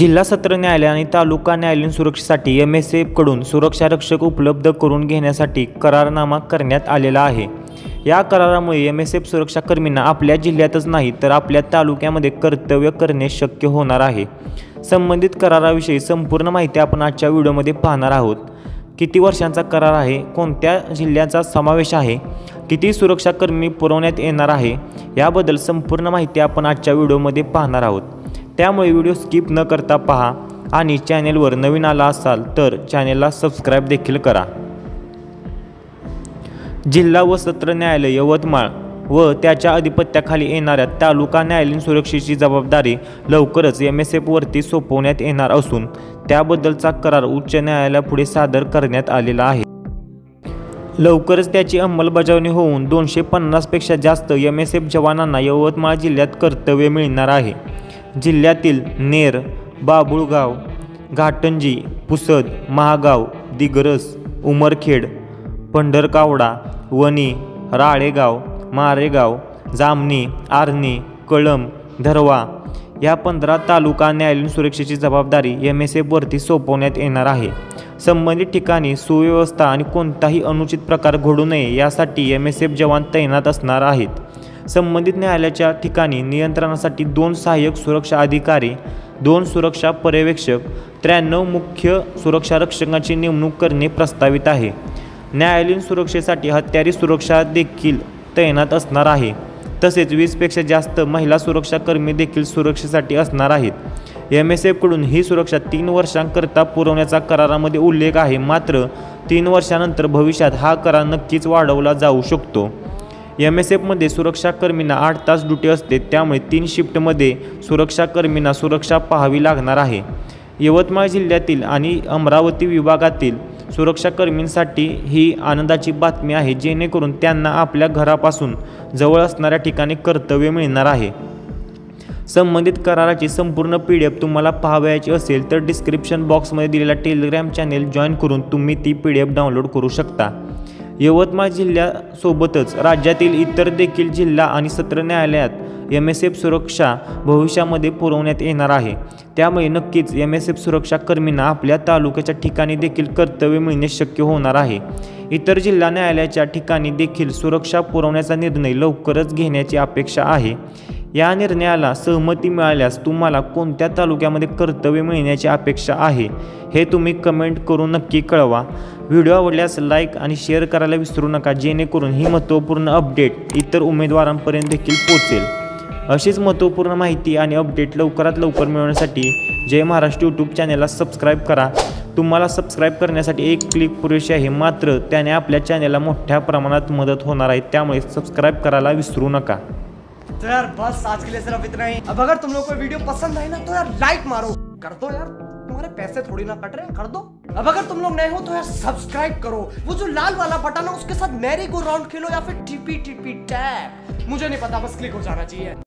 जिल्हा सत्र न्यायालय आणि तालुका न्यायालयीन सुरक्षेसाठी MSF कडून सुरक्षारक्षक उपलब्ध करून घेण्यासाठी करारनामा करण्यात आलेला आहे। या करारामुळे MSF सुरक्षाकर्मींना आपल्या जिल्ह्यातच नाही तर आपल्या तालुक्यामध्ये कर्तव्य करणे शक्य होणार आहे। संबंधित कराराविषयी संपूर्ण माहिती आपण आजच्या व्हिडिओमध्ये पाहणार आहोत। किती वर्षांचा करार आहे, कोणत्या जिल्ह्याचा समावेश आहे, किती सुरक्षाकर्मी पुरवण्यात येणार आहे, याबद्दल संपूर्ण माहिती आपण आजच्या व्हिडिओमध्ये पाहणार आहोत। त्यामुळे व्हिडिओ स्किप न करता पहा आणि चॅनेलवर नवीन आला असाल तर चॅनेलला सबस्क्राइब देखील करा। जिल्हा व सत्र न्यायालय यवतमाळ व त्याच्या अधिपत्याखाली येणाऱ्या तालुका न्यायालयीन सुरक्षेची जबाबदारी लवकरच MSF वरती सोपवण्यात येणार असून त्याबद्दलचा करार उच्च न्यायालयापुढे सादर करण्यात आलेला आहे। लवकरच त्याची अंमलबजावणी होऊन 250 पेक्षा जास्त MSF जवानांना यवतमाळ जिल्ह्यात कर्तव्य मिळणार आहे। जिल्ह्यातील नेर, बाबुळगाव, घाटंजी, पुसद, महागाव, दिग्रस, उमरखेड, पंढरकावडा, वणी, राळेगाव, मारेगाव, जामणी, आर्णी, कळंब, धरवा या 15 तालुका न्यायालयीन सुरक्षेची जबाबदारी MSF वरती सोपवण्यात येणार आहे। संबंधित ठिकाणी सुव्यवस्था आणि कोणताही अनुचित प्रकार घडू नये यासाठी MSF जवान तैनात असणार आहेत। संबंधित न्यायालयाच्या ठिकाणी नियंत्रणासाठी 2 सहाय्यक सुरक्षा अधिकारी, 2 सुरक्षा पर्यवेक्षक, 93 मुख्य सुरक्षारक्षकांची नेमणूक करणे प्रस्तावित आहे। न्यायालयीन सुरक्षेसाठी हत्यारी सुरक्षा देखील तैनात असणार आहे। तसेच 20 पेक्षा जास्त महिला सुरक्षाकर्मी देखील सुरक्षेसाठी असणार आहेत। MSF कडून ही सुरक्षा 3 वर्षांकरता पुरवण्याचा करारामध्ये उल्लेख आहे, मात्र 3 वर्षांनंतर भविष्यात हा करार नक्कीच वाढवला जाऊ शकतो। MSF मध्ये सुरक्षाकर्मींना 8 तास ड्युटी असते, त्यामुळे 3 शिफ्टमध्ये सुरक्षाकर्मींना सुरक्षा पाहावी लागणार आहे। यवतमाळ जिल्ह्यातील आणि अमरावती विभागातील सुरक्षाकर्मींसाठी ही आनंदाची बातमी आहे, जेणेकरून त्यांना आपल्या घरापासून जवळ असणाऱ्या ठिकाणी कर्तव्य मिळणार आहे। संबंधित कराराची संपूर्ण PDF तुम्हाला पाहावयाची असेल तर डिस्क्रिप्शन बॉक्समध्ये दिलेला टेलिग्राम चॅनेल जॉईन करून तुम्ही ती PDF डाउनलोड करू शकता। यवतमाळ जिल्ह्यासोबतच राज्यातील इतर देखील जिल्हा आणि सत्र न्यायालयात MSF सुरक्षा भविष्यामध्ये पुरवण्यात येणार आहे। त्यामुळे नक्कीच MSF सुरक्षाकर्मींना आपल्या तालुक्याच्या ठिकाणी देखील कर्तव्य मिळणे शक्य होणार आहे। इतर जिल्हा न्यायालयाच्या ठिकाणी देखील सुरक्षा पुरवण्याचा निर्णय लवकरच घेण्याची अपेक्षा आहे। या निर्णयाला सहमती मिळाल्यास तुम्हाला कोणत्या तालुक्यामध्ये कर्तव्य मिळण्याची अपेक्षा आहे हे तुम्ही कमेंट करून नक्की कळवा। व्हिडिओ आवडल्यास लाईक आणि शेअर करायला विसरू नका, जेणेकरून ही महत्त्वपूर्ण अपडेट इतर उमेदवारांपर्यंत देखील पोहोचेल। अशीच महत्त्वपूर्ण माहिती आणि अपडेट लवकरात लवकर मिळवण्यासाठी जय महाराष्ट्र यूट्यूब चॅनलला सबस्क्राईब करा। तुम्हाला सबस्क्राईब करण्यासाठी एक क्लिक पुरेशी आहे, मात्र त्याने आपल्या चॅनलला मोठ्या प्रमाणात मदत होणार आहे, त्यामुळे सबस्क्राईब करायला विसरू नका। तो यार बस आज के लिए सिर्फ इतना ही। अब अगर तुम लोग को वीडियो पसंद आई ना तो यार लाइक मारो, कर दो यार, तुम्हारे पैसे थोड़ी ना कट रहे, कर दो। अब अगर तुम लोग नए हो तो यार सब्सक्राइब करो, वो जो लाल वाला बटन है उसके साथ मैरी गो राउंड खेलो या फिर टिपी टिपी टैप, मुझे नहीं पता, बस क्लिक हो जाना चाहिए।